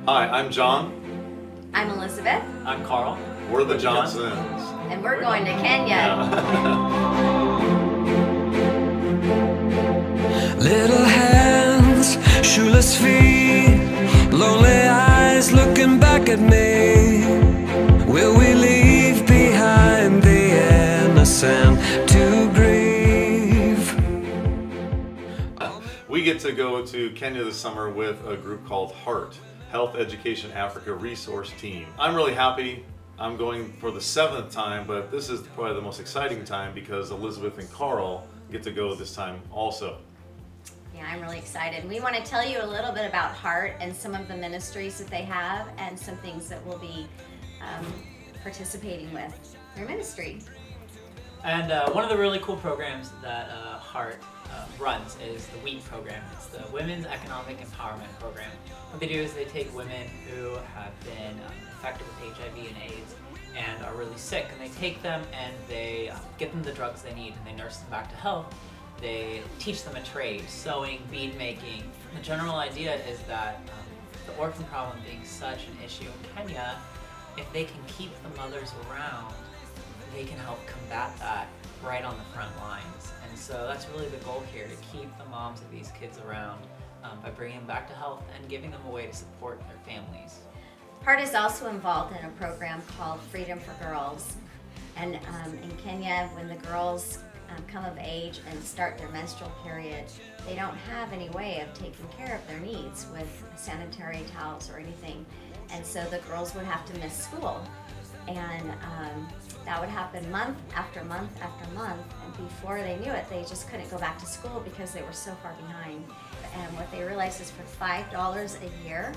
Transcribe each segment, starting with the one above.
Hi, I'm John. I'm Elisabeth. I'm Karl. We're the Johnsons. And we're going to Kenya. Little hands, shoeless feet, lonely eyes looking back at me. Will we leave behind the innocent to grieve? We get to go to Kenya this summer with a group called H.E.A.R.T, Health Education Africa Resource Team. I'm really happy. I'm going for the 7th time, but this is probably the most exciting time because Elisabeth and Karl get to go this time also. Yeah, I'm really excited. We want to tell you a little bit about H.E.A.R.T and some of the ministries that they have and some things that we'll be participating with their ministry. And one of the really cool programs that H.E.A.R.T runs is the W.E.A.T program. It's the Women's Economic Empowerment Program. What they do is they take women who have been infected with HIV and AIDS and are really sick, and they take them and they get them the drugs they need and they nurse them back to health. They teach them a trade, sewing, bead making. The general idea is that the orphan problem being such an issue in Kenya, if they can keep the mothers around, they can help combat that right on the front lines. And so that's really the goal here, to keep the moms of these kids around by bringing them back to health and giving them a way to support their families. H.E.A.R.T is also involved in a program called Freedom for Girls. And in Kenya, when the girls come of age and start their menstrual period, they don't have any way of taking care of their needs with sanitary towels or anything. And so the girls would have to miss school. And that would happen month after month after month, and before they knew it, they just couldn't go back to school because they were so far behind. And what they realized is for $5 a year,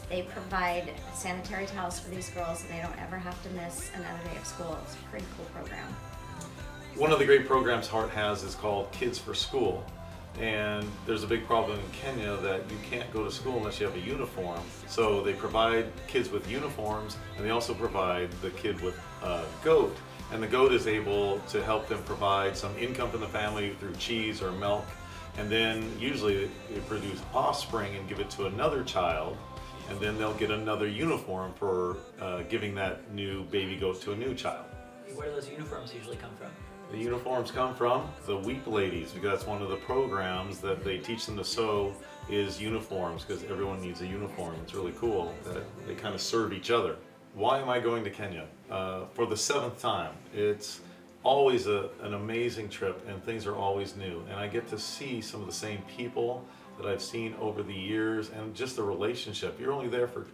they provide sanitary towels for these girls, and they don't ever have to miss another day of school. It's a pretty cool program. One of the great programs H.E.A.R.T has is called Kids for School. And there's a big problem in Kenya that you can't go to school unless you have a uniform. So they provide kids with uniforms, and they also provide the kid with a goat. And the goat is able to help them provide some income from the family through cheese or milk. And then usually they produce offspring and give it to another child. And then they'll get another uniform for giving that new baby goat to a new child. Where do those uniforms usually come from? The uniforms come from the W.E.A.T ladies, because that's one of the programs that they teach them to sew is uniforms, because everyone needs a uniform. It's really cool that they kind of serve each other. Why am I going to Kenya? For the 7th time. It's always an amazing trip, and things are always new. And I get to see some of the same people that I've seen over the years, and just the relationship. You're only there for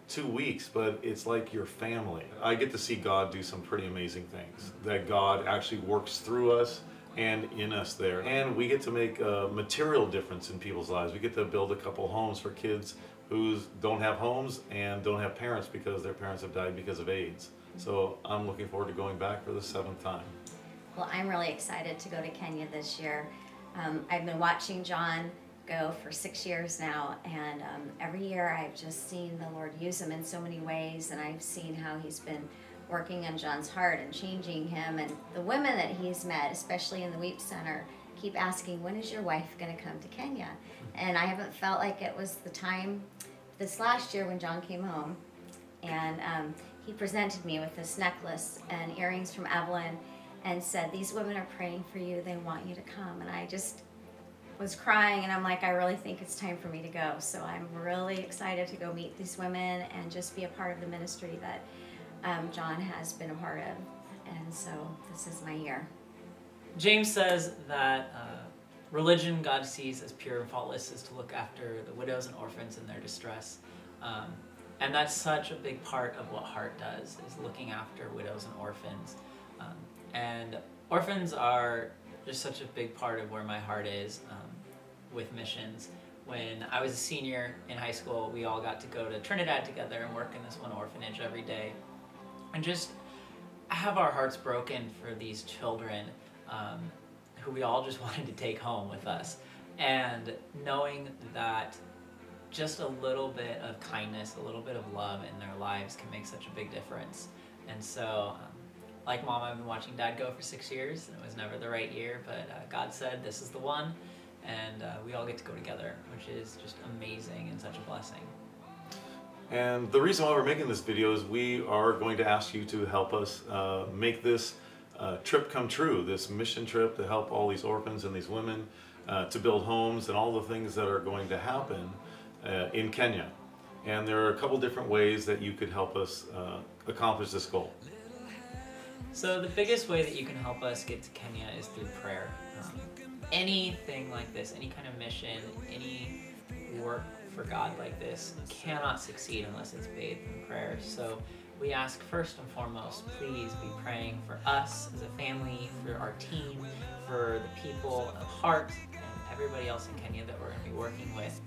2 weeks, but it's like your family. I get to see God do some pretty amazing things, that God actually works through us and in us there. And we get to make a material difference in people's lives. We get to build a couple homes for kids who don't have homes and don't have parents because their parents have died because of AIDS. So I'm looking forward to going back for the 7th time. Well, I'm really excited to go to Kenya this year. I've been watching John go for 6 years now, and every year I've just seen the Lord use him in so many ways, and I've seen how he's been working on John's heart and changing him. And the women that he's met, especially in the W.E.A.T Center, keep asking, when is your wife going to come to Kenya? And I haven't felt like it was the time this last year when John came home, and he presented me with this necklace and earrings from Evelyn and said, these women are praying for you, they want you to come. And I just was crying, and I'm like, I really think it's time for me to go. So I'm really excited to go meet these women and just be a part of the ministry that John has been a part of. And so this is my year. James says that religion God sees as pure and faultless is to look after the widows and orphans in their distress. And that's such a big part of what H.E.A.R.T does, is looking after widows and orphans. And orphans are just such a big part of where my heart is with missions. When I was a senior in high school, we all got to go to Trinidad together and work in this one orphanage every day. And just have our hearts broken for these children who we all just wanted to take home with us. And knowing that just a little bit of kindness, a little bit of love in their lives can make such a big difference. And so, like Mom, I've been watching Dad go for 6 years, and it was never the right year, but God said this is the one, and we all get to go together, which is just amazing and such a blessing. And the reason why we're making this video is we are going to ask you to help us make this trip come true, this mission trip to help all these orphans and these women to build homes and all the things that are going to happen in Kenya. And there are a couple different ways that you could help us accomplish this goal. So the biggest way that you can help us get to Kenya is through prayer. Anything like this, any kind of mission, any work for God like this cannot succeed unless it's bathed in prayer. So we ask first and foremost, please be praying for us as a family, for our team, for the people of H.E.A.R.T and everybody else in Kenya that we're going to be working with.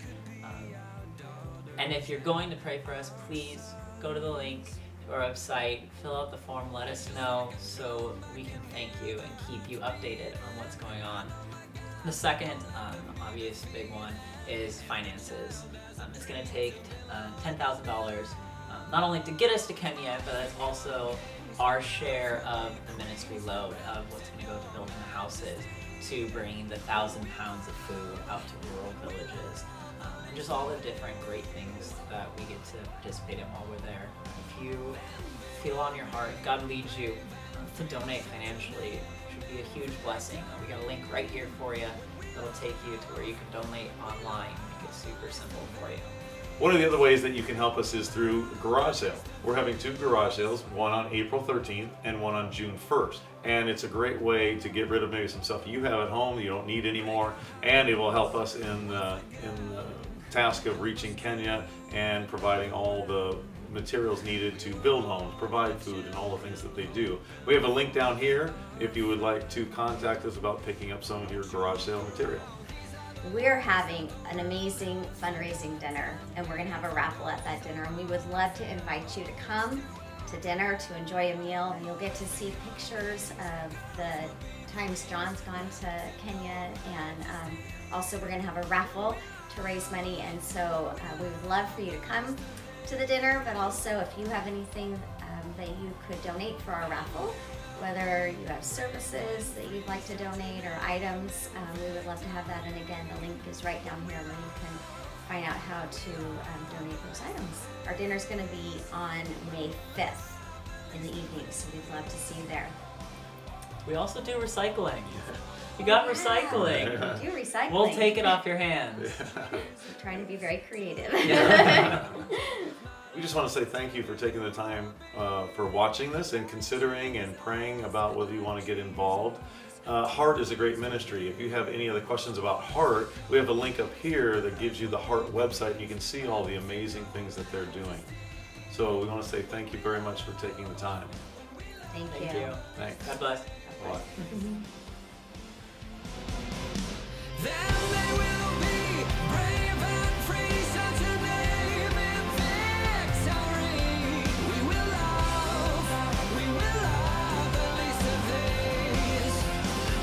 And if you're going to pray for us, please go to the link to our website, fill out the form, let us know so we can thank you and keep you updated on what's going on. The second obvious big one is finances. It's going to take $10,000 not only to get us to Kenya, but it's also our share of the ministry load of what's going to go to building the houses, to bringing the 1,000 pounds of food out to rural villages, and just all the different great things that we get to participate in while we're there. If you feel on your heart, God leads you to donate financially, be a huge blessing. We got a link right here for you that'll take you to where you can donate online, make it super simple for you. One of the other ways that you can help us is through garage sale. We're having 2 garage sales, one on April 13th and one on June 1st. And it's a great way to get rid of maybe some stuff you have at home you don't need anymore, and it will help us in the task of reaching Kenya and providing all the materials needed to build homes, provide food, and all the things that they do. We have a link down here if you would like to contact us about picking up some of your garage sale material. We're having an amazing fundraising dinner, and we're going to have a raffle at that dinner, and we would love to invite you to come to dinner to enjoy a meal, and you'll get to see pictures of the times John's gone to Kenya, and also we're going to have a raffle to raise money, and so we would love for you to come to the dinner, but also if you have anything that you could donate for our raffle, whether you have services that you'd like to donate or items, we would love to have that. And again, the link is right down here where you can find out how to donate those items. Our dinner's going to be on May 5th in the evening, so we'd love to see you there. We also do recycling. You got recycling. We do recycling. We'll take it off your hands. We're trying to be very creative. We just want to say thank you for taking the time for watching this and considering and praying about whether you want to get involved. H.E.A.R.T is a great ministry. If you have any other questions about H.E.A.R.T, we have a link up here that gives you the H.E.A.R.T website, and you can see all the amazing things that they're doing. So we want to say thank you very much for taking the time. Thank Thank you. you. Thanks. God bless. Bye. Then they will be brave and free, such a name in victory. We will love the least of these.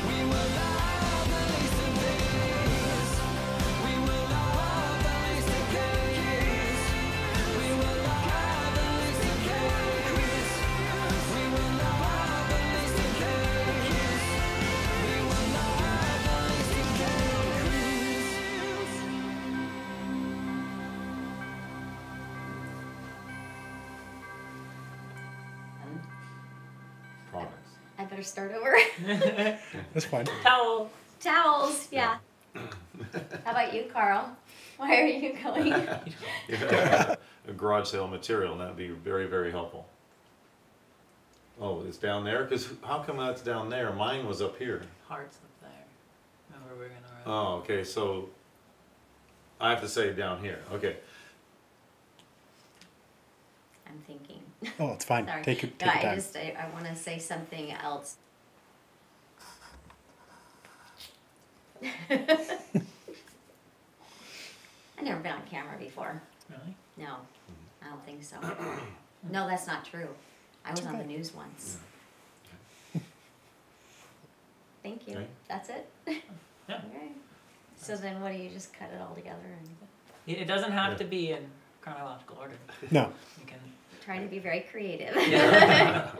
We will love the least of these. We will love the least of these. We will love the least of these. We will love the least of these. We will love the least of these. Products. I better start over. That's fine. Towel. Towels, yeah. How about you, Carl? Why are you going? Yeah, a garage sale material, and that'd be very, very helpful. Oh, it's down there? Because how come that's down there? Mine was up here. Hearts up there. Remember, we're gonna. Oh, okay, so I have to say down here. Okay. I'm thinking. Oh, it's fine. Sorry. Take your No, time. I want to say something else. I've never been on camera before. Really? No, I don't think so. No, that's not true. I was on the news once. Thank you. Okay. That's it? Yeah. Okay. So then what do you just cut it all together and It doesn't have to be in chronological order. No. You can. trying to be very creative? Yeah.